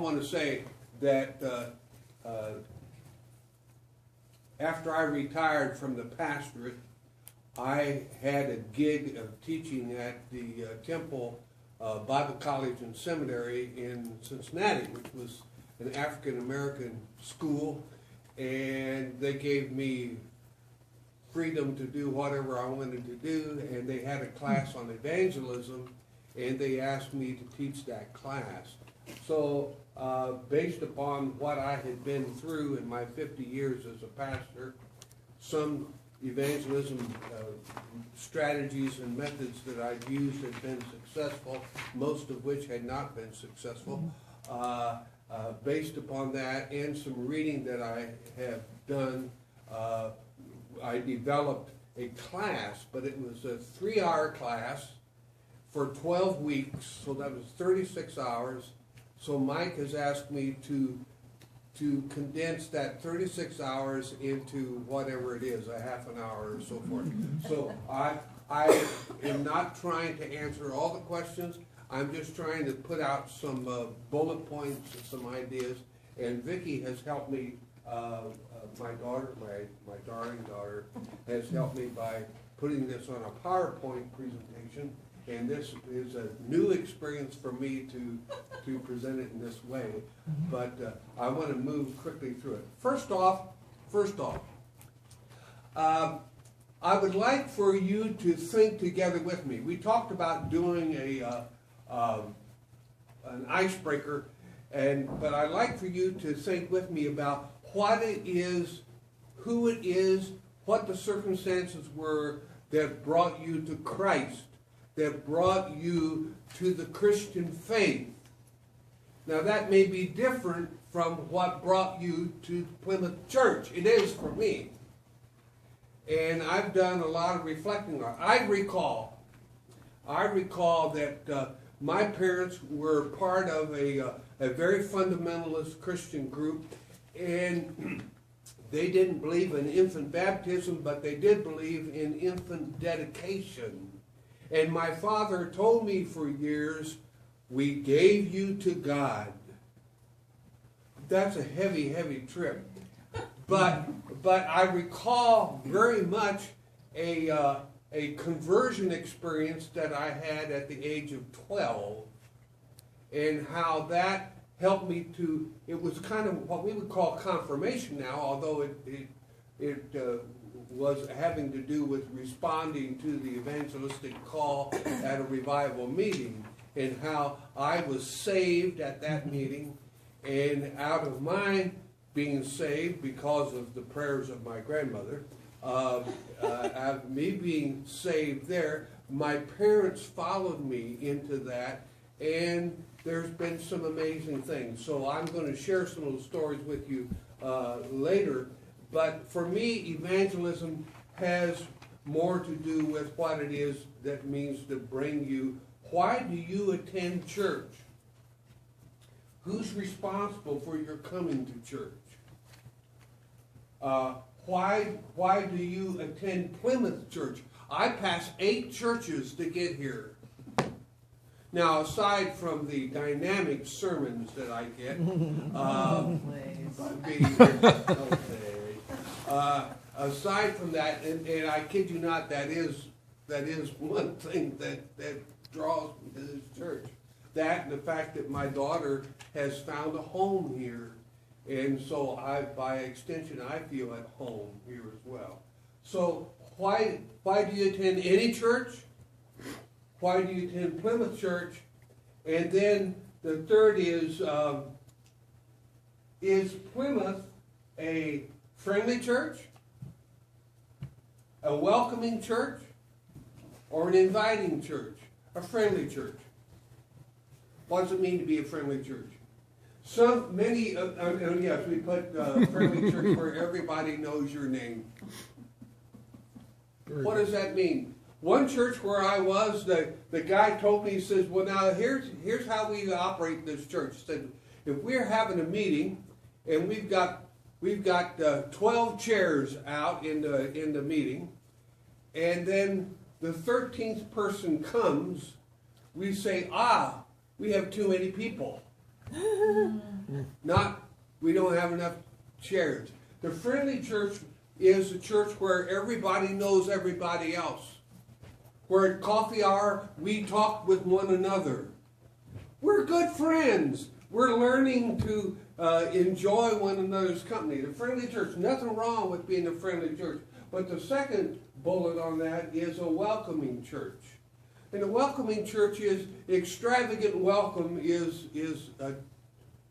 want to say that after I retired from the pastorate, I had a gig of teaching at the Temple Bible College and Seminary in Cincinnati, which was an African-American school, and they gave me freedom to do whatever I wanted to do, and they had a class on evangelism, and they asked me to teach that class. So based upon what I had been through in my 50 years as a pastor, some evangelism strategies and methods that I've used have been successful, most of which had not been successful. Based upon that and some reading that I have done, I developed a class, but it was a 3-hour class for 12 weeks, so that was 36 hours. So Mike has asked me to condense that 36 hours into whatever it is, a half an hour or so forth. So I am not trying to answer all the questions. I'm just trying to put out some bullet points and some ideas. And Vicki has helped me, my daughter, my darling daughter, has helped me by putting this on a PowerPoint presentation. And this is a new experience for me to present it in this way. But I want to move quickly through it. First off, I would like for you to think together with me. We talked about doing an icebreaker, but I'd like for you to think with me about what it is, who it is, what the circumstances were that brought you to Christ, that brought you to the Christian faith. Now that may be different from what brought you to Plymouth Church. It is for me. And I've done a lot of reflecting on it. I recall that my parents were part of a very fundamentalist Christian group, and they didn't believe in infant baptism, but they did believe in infant dedication. And my father told me for years, we gave you to God. That's a heavy, heavy trip. But I recall very much a conversion experience that I had at the age of 12, and how that helped me to, it was kind of what we would call confirmation now, although it was having to do with responding to the evangelistic call at a revival meeting, and how I was saved at that meeting, and out of my being saved because of the prayers of my grandmother, me being saved there, my parents followed me into that, and there's been some amazing things. So I'm going to share some of those stories with you later. But for me, evangelism has more to do with what it is that means to bring you. Why do you attend church? Who's responsible for your coming to church? Why do you attend Plymouth Church? I passed 8 churches to get here. Now, aside from the dynamic sermons that I get, aside from that, and I kid you not, that is one thing that draws me to this church. That and the fact that my daughter has found a home here. And so by extension, I feel at home here as well. So why do you attend any church? Why do you attend Plymouth Church? And then the third is Plymouth a friendly church, a welcoming church, or an inviting church? A friendly church. What does it mean to be a friendly church? Yes, we put friendly church where everybody knows your name. What does that mean? One church where I was, the guy told me, he says, well, now here's how we operate this church. He said, if we're having a meeting and we've got 12 chairs out in the meeting, and then the 13th person comes, we say, we have too many people. We don't have enough chairs. The friendly church is a church where everybody knows everybody else. Where at coffee hour, we talk with one another. We're good friends. We're learning to enjoy one another's company. The friendly church, nothing wrong with being a friendly church. But the second bullet on that is a welcoming church. And a welcoming church is, extravagant welcome is a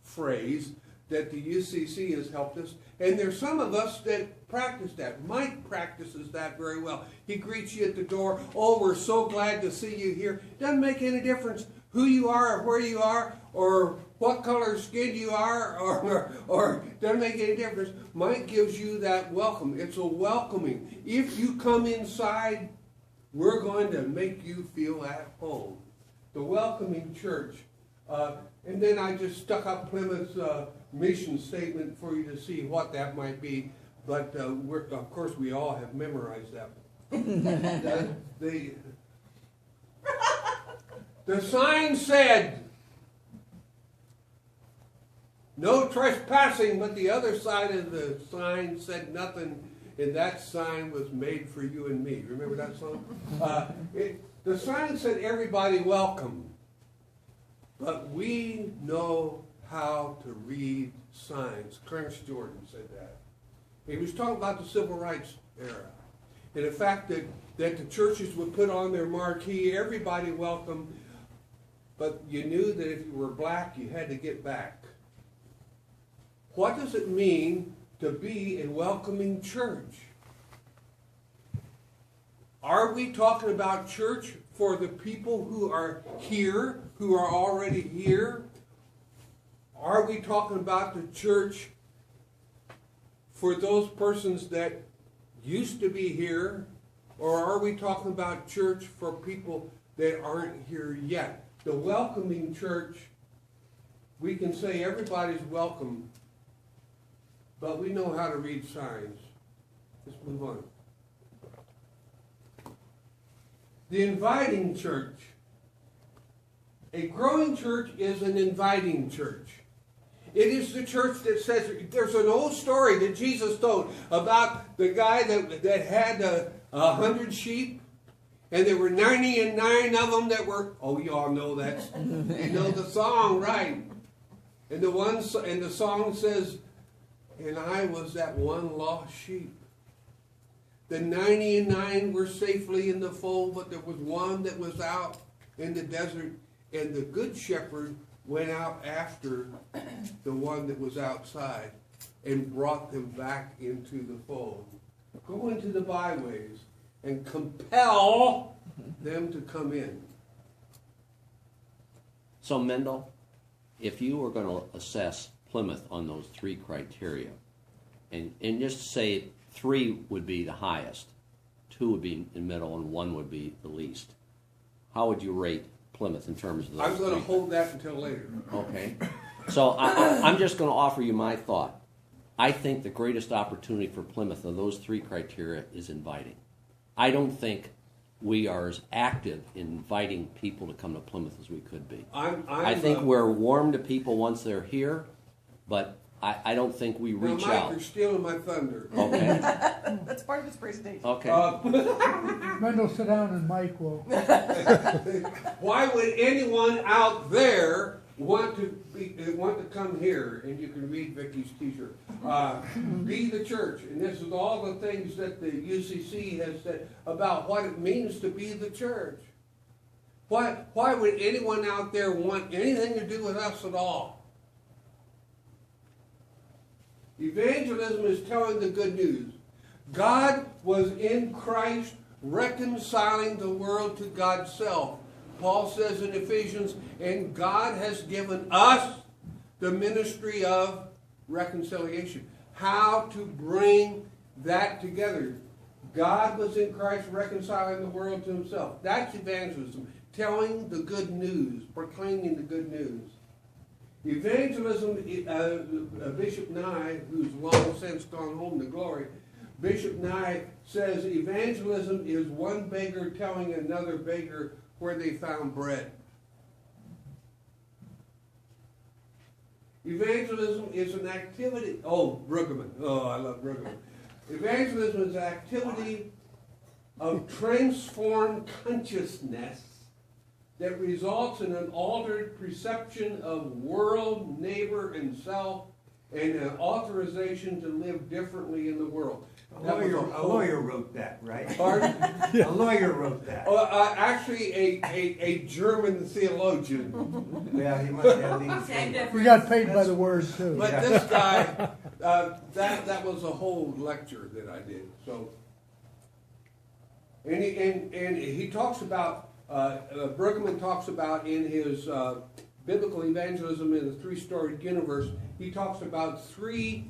phrase that the UCC has helped us. And there's some of us that practice that. Mike practices that very well. He greets you at the door. Oh, we're so glad to see you here. Doesn't make any difference who you are or where you are or what color skin you are or doesn't make any difference. Mike gives you that welcome. It's a welcoming. If you come inside, we're going to make you feel at home. The welcoming church. And then I just stuck up Plymouth's mission statement for you to see what that might be. But of course, we all have memorized that. The sign said, "No trespassing," but the other side of the sign said nothing, and that sign was made for you and me. Remember that song? The sign said, "Everybody welcome." But we know how to read signs. Clarence Jordan said that. He was talking about the Civil Rights era. And the fact that the churches would put on their marquee, "Everybody welcome," but you knew that if you were black, you had to get back. What does it mean to be a welcoming church? Are we talking about church for the people who are here, who are already here? Are we talking about the church for those persons that used to be here? Or are we talking about church for people that aren't here yet? The welcoming church, we can say everybody's welcome, but we know how to read signs. Let's move on. The inviting church. A growing church is an inviting church. It is the church that says, there's an old story that Jesus told about the guy that had 100 sheep, and there were 99 of them that were, oh, you all know that. You know the song, right? And the song says, "And I was that one lost sheep. The 99 were safely in the fold, but there was one that was out in the desert, and the good shepherd went out after the one that was outside and brought them back into the fold." Go into the byways and compel them to come in. So, Mendel, if you were going to assess Plymouth on those three criteria, and just say 3 would be the highest, 2 would be in the middle, and 1 would be the least, how would you rate Plymouth in terms of those? I'm going to hold that until later. Okay. So I'm just going to offer you my thought. I think the greatest opportunity for Plymouth of those 3 criteria is inviting. I don't think we are as active in inviting people to come to Plymouth as we could be. I think we're warm to people once they're here, but I don't think we reach Mike, out. You're stealing my thunder. Okay. That's part of his presentation. Okay. Mendel, sit down and Mike will. Why would anyone out there want to come here? And you can read Vicky's T-shirt. Be the church, and this is all the things that the UCC has said about what it means to be the church. Why would anyone out there want anything to do with us at all? Evangelism is telling the good news. God was in Christ reconciling the world to God's self. Paul says in Ephesians, and God has given us the ministry of reconciliation. How to bring that together. God was in Christ reconciling the world to himself. That's evangelism. Telling the good news. Proclaiming the good news. Evangelism, Bishop Nye, who's long since gone home to glory, Bishop Nye says evangelism is one beggar telling another beggar where they found bread. Evangelism is an activity. Oh, Brueggemann. Oh, I love Brueggemann. Evangelism is an activity of transformed consciousness that results in an altered perception of world, neighbor, and self, and an authorization to live differently in the world. A lawyer wrote that, right? Pardon? A lawyer wrote that. Actually, a German theologian. Yeah, he must have these. Same difference. We got paid by the word too. But this guy, that was a whole lecture that I did. So, and he talks about Brueggemann talks about in his biblical evangelism in the three-storied universe. He talks about three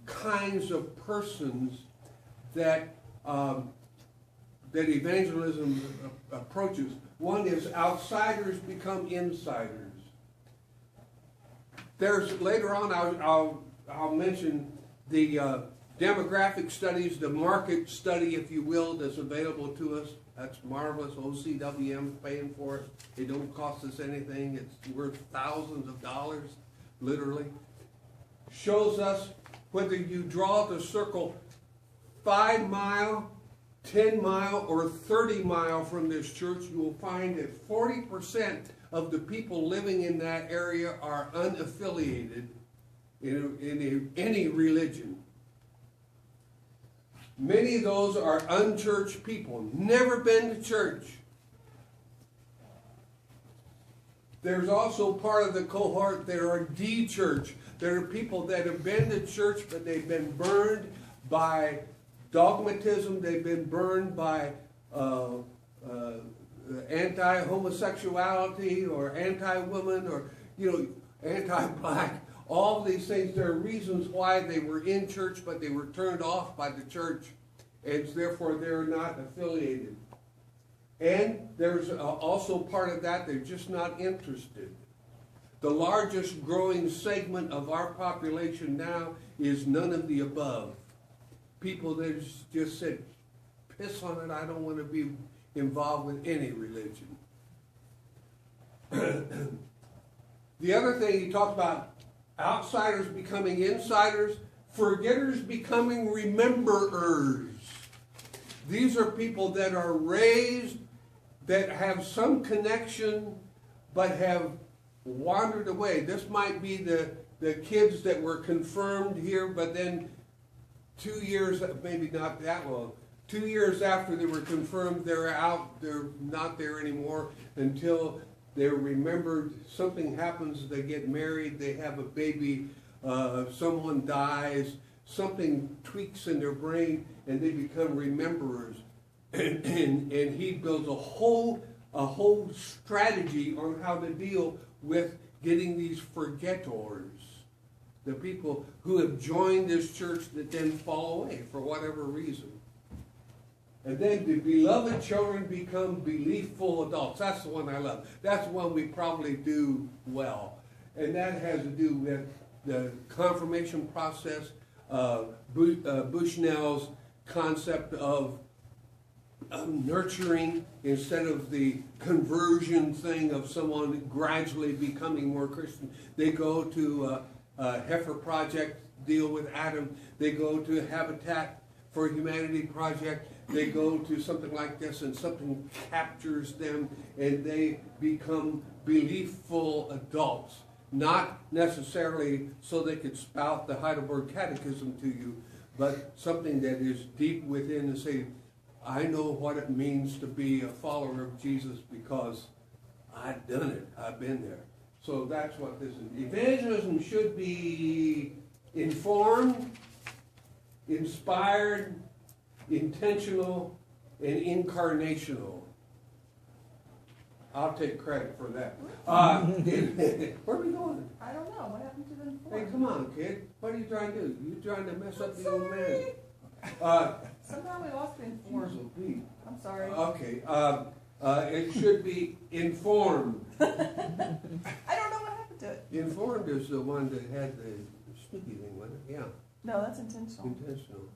kinds of persons that that evangelism approaches. One is outsiders become insiders. There's later on I'll mention the demographic studies, the market study, if you will, that's available to us. That's marvelous. OCWM's paying for it. It don't cost us anything. It's worth thousands of dollars, literally. Shows us whether you draw the circle 5 mile, 10 mile, or 30 mile from this church, you will find that 40% of the people living in that area are unaffiliated in any religion. Many of those are unchurched people, never been to church. There's also part of the cohort that are de-church. There are people that have been to church, but they've been burned by dogmatism. They've been burned by anti-homosexuality or anti-woman or anti-black. All these things, there are reasons why they were in church, but they were turned off by the church, and therefore they're not affiliated. And there's also part of that, they're just not interested. The largest growing segment of our population now is none of the above. People that just said, piss on it, I don't want to be involved with any religion. The other thing he talks about, outsiders becoming insiders, forgetters becoming rememberers. These are people that are raised, that have some connection, but have wandered away. This might be the kids that were confirmed here, but then 2 years, maybe not that long, 2 years after they were confirmed, they're out, they're not there anymore until they're remembered. Something happens, they get married, they have a baby, someone dies, something tweaks in their brain, and they become rememberers. And he builds a whole strategy on how to deal with getting these forgettors, the people who have joined this church that then fall away for whatever reason. And then the beloved children become beliefful adults. That's the one I love. That's the one we probably do well. And that has to do with the confirmation process, Bushnell's concept of nurturing instead of the conversion thing of someone gradually becoming more Christian. They go to Heifer Project, deal with Adam. They go to Habitat for Humanity Project. They go to something like this and something captures them and they become beliefful adults. Not necessarily so they could spout the Heidelberg Catechism to you, but something that is deep within and say, I know what it means to be a follower of Jesus because I've done it. I've been there. So that's what this is. Evangelism should be informed, inspired, intentional, and incarnational. I'll take credit for that. Where are we going? I don't know. What happened to the Hey, inform? come on, kid. What are you trying to do? You trying to mess up the old man? Somehow we lost the inform. Jeez, Pete. I'm sorry. Okay. It should be informed. I don't know what happened to it. Informed is the one that had the sneaky thing with it. Yeah, No, that's intentional. intentional.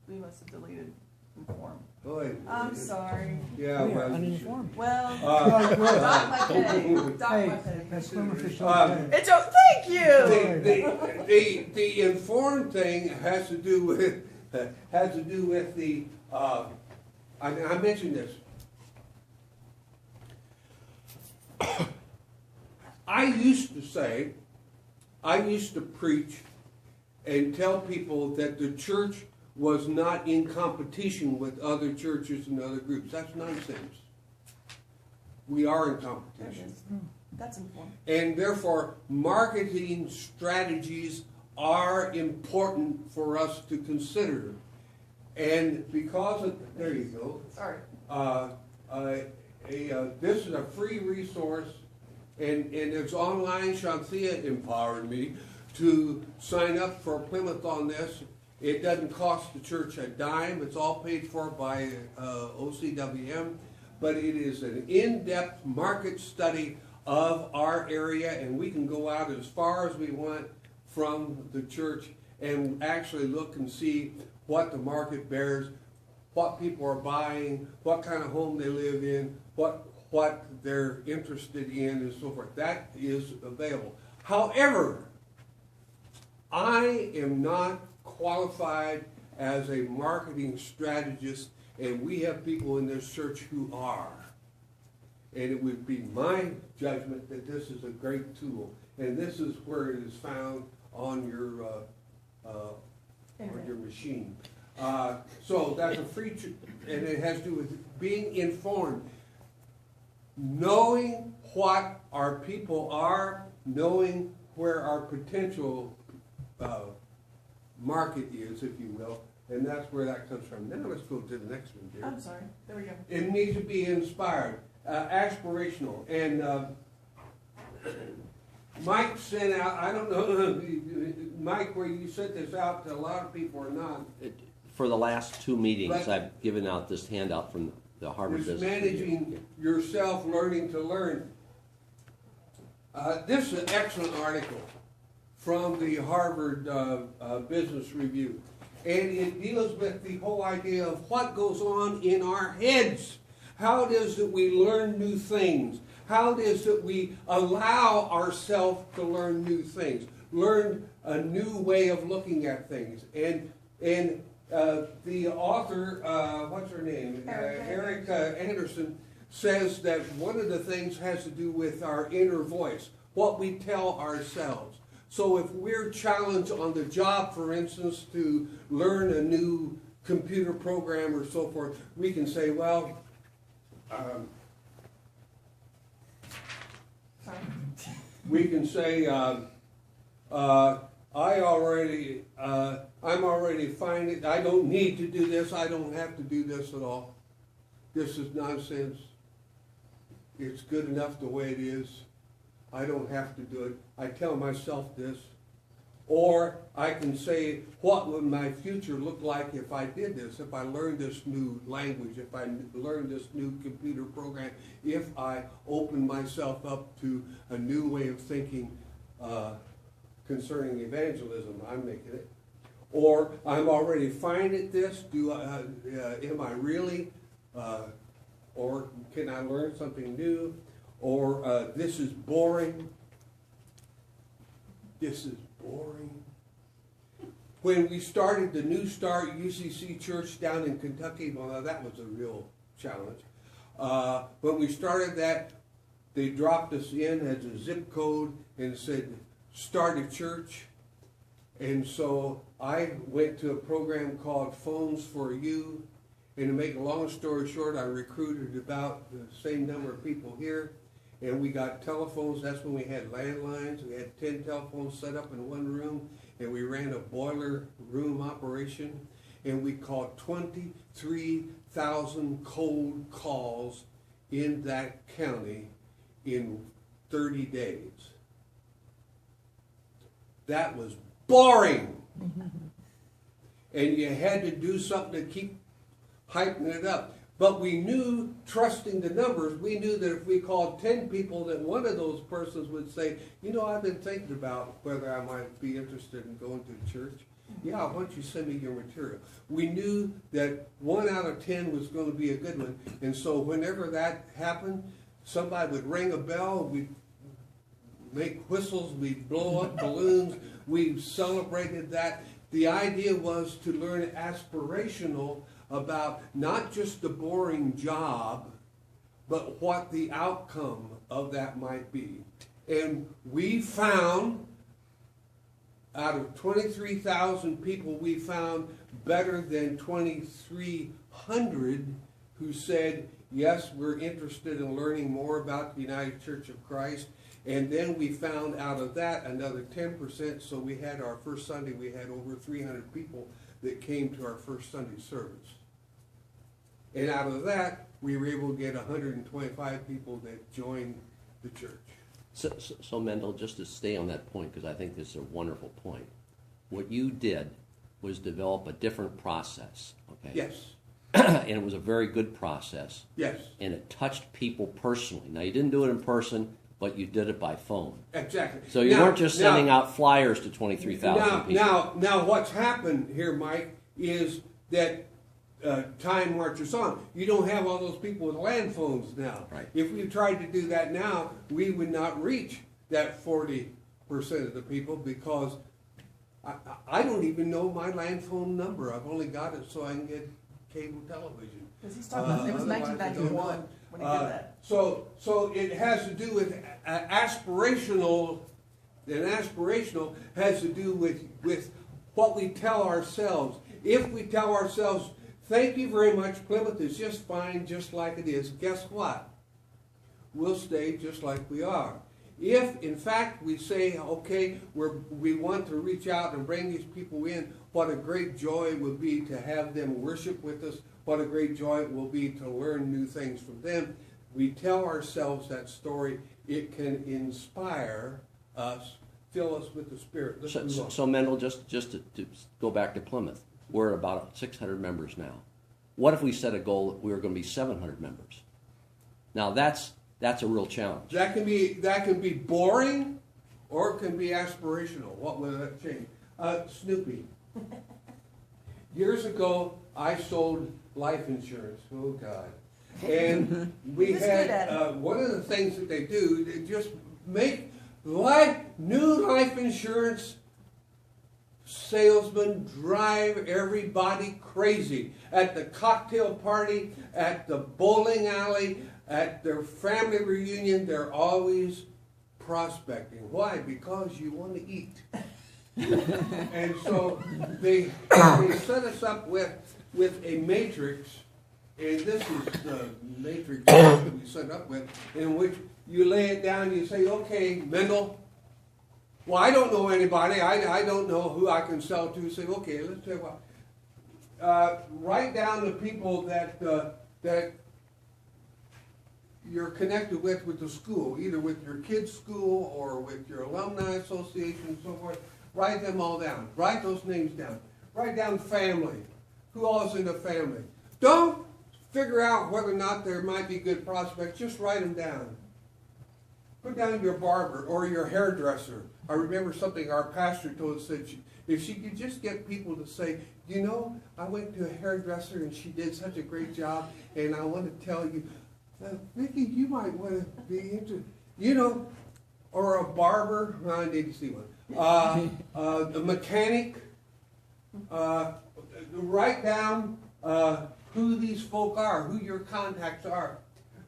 We must have deleted informed. Boy, I'm sorry. Yeah, We are well, uninformed. Well, Uh, dock my pay. Dock Hey, my pay. that's Plymouth is Um, okay. It's a, thank you. the informed thing has to do with the I mentioned this. I used to preach and tell people that the church was not in competition with other churches and other groups. That's nonsense. We are in There it competition. is. That's informed. And therefore, marketing strategies are important for us to consider. And because of, there you go. Sorry. This is a free resource, and it's online. Shanthia empowered me to sign up for Plymouth on this. It doesn't cost the church a dime. It's all paid for by OCWM, but it is an in-depth market study of our area, and we can go out as far as we want from the church and actually look and see what the market bears, what people are buying, what kind of home they live in, what they're interested in, and so forth. That is available. However, I am not qualified as a marketing strategist, and we have people in this church who are. And it would be my judgment that this is a great tool, and this is where it is found on your machine. So that's a free, and it has to do with being informed, knowing what our people are, knowing where our potential market is, if you will, and that's where that comes from. Now let's go to the next one, dear. I'm sorry. There we go. It needs to be inspired, aspirational, and Mike sent out, I don't know, Mike, where you sent this out to a lot of people or not, For the last 2 meetings, But- I've given out this handout from the Harvard is Business managing Review. yourself, learning to learn. This is an excellent article from the Harvard Business Review. And it deals with the whole idea of what goes on in our heads. How it is that we learn new things. How it is that we allow ourselves to learn new things. Learn a new way of looking at things. And the author, what's her name? Erica Anderson, says that one of the things has to do with our inner voice, what we tell ourselves. So if we're challenged on the job, for instance, to learn a new computer program or so forth, we can say, well, Sorry. we can say, I'm already fine. I don't need to do this. I don't have to do this at all. This is nonsense. It's good enough the way it is. I don't have to do it. I tell myself this. Or I can say, what would my future look like if I did this, if I learned this new language, if I learned this new computer program, if I opened myself up to a new way of thinking concerning evangelism, I'm making it. Or I'm already fine at this. Am I really? Or can I learn something new? Or this is boring. This is boring. When we started the New Start UCC Church down in Kentucky, well, that was a real challenge. When we started that, they dropped us in as a zip code and said, start a church. And so I went to a program called Phones for You. And to make a long story short, I recruited about the same number of people here. And we got telephones. That's when we had landlines. We had 10 telephones set up in one room. And we ran a boiler room operation. And we called 23,000 cold calls in that county in 30 days. That was boring. And you had to do something to keep hyping it up. But we knew, trusting the numbers, we knew that if we called 10 people, that one of those persons would say, you know, I've been thinking about whether I might be interested in going to church. Yeah, why don't you send me your material? We knew that 1 out of 10 was going to be a good one. And so whenever that happened, somebody would ring a bell, we'd make whistles, we'd blow up balloons, we celebrated that. The idea was to learn aspirational about not just the boring job, but what the outcome of that might be. And we found, out of 23,000 people, we found better than 2,300 who said, yes, we're interested in learning more about the United Church of Christ. And then we found out of that another 10%. So we had our first Sunday, we had over 300 people that came to our first Sunday service. And out of that, we were able to get 125 people that joined the church. So Mendel, just to stay on that point, because I think this is a wonderful point. What you did was develop a different process, okay? Yes. And it was a very good process. Yes. And it touched people personally. Now, you didn't do it in person, but you did it by phone. Exactly. So you weren't just sending out flyers to 23,000 people. Now, what's happened here, Mike, is that time marches on. You don't have all those people with land phones now. Right. If we tried to do that now, we would not reach that 40% of the people, because I don't even know my land phone number. I've only got it so I can get cable television. Because he's talking about, it was Otherwise, I don't 1991 know. when he did that. So it has to do with aspirational, and aspirational has to do with what we tell ourselves. If we tell ourselves, thank you very much, Plymouth is just fine, just like it is, guess what? We'll stay just like we are. If, in fact, we say, okay, we want to reach out and bring these people in, what a great joy it would be to have them worship with us, what a great joy it will be to learn new things from them. We tell ourselves that story, it can inspire us, fill us with the Spirit. Let's move on. So Mendel, just to go back to Plymouth, we're at about 600 members now. What if we set a goal that we were going to be 700 members? Now that's a real challenge. That can be boring, or it can be aspirational. What will that change? Snoopy. Years ago, I sold life insurance. Oh God! And we He was good at had it. one of the things that they do. They just make new life insurance salesmen drive everybody crazy at the cocktail party, at the bowling alley, at their family reunion. They're always prospecting. Why? Because you want to eat. And so they set us up with a matrix, and this is the matrix that we set up with, in which you lay it down and you say, okay, Mendel, well, I don't know anybody. I don't know who I can sell to. Say, okay, let's tell you what. Write down the people that you're connected with the school, either with your kids' school or with your alumni association and so forth. Write them all down. Write those names down. Write down family. Who all is in the family? Don't figure out whether or not there might be good prospects. Just write them down. Put down your barber or your hairdresser. I remember something our pastor told us, that if she could just get people to say, you know, I went to a hairdresser and she did such a great job, and I want to tell you, Vicki, you might want to be interested, you know, or a barber. I need to see one. A mechanic. Write down who these folk are, who your contacts are.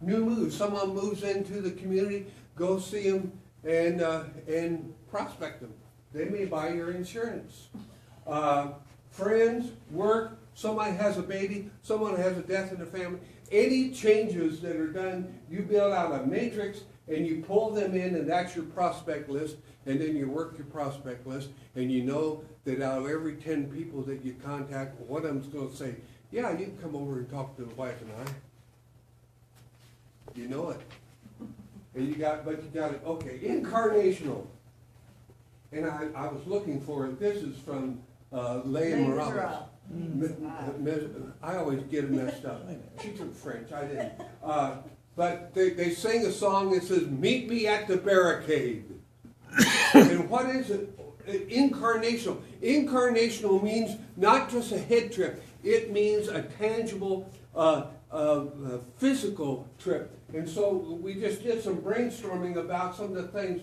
New moves. Someone moves into the community. Go see them and prospect them. They may buy your insurance. Friends, work. Somebody has a baby. Someone has a death in the family. Any changes that are done, you build out a matrix and you pull them in, and that's your prospect list. And then you work your prospect list, and you know that out of every 10 people that you contact, one of them's going to say, yeah, you can come over and talk to the wife and I. You know it. And you got it, okay, incarnational. And I was looking for it. This is from Leah Morales. I always get it messed up. She took French, I didn't. But they sing a song that says, meet me at the barricade. And what is it? Incarnational. Incarnational means not just a head trip. It means a tangible, physical trip. And so we just did some brainstorming about some of the things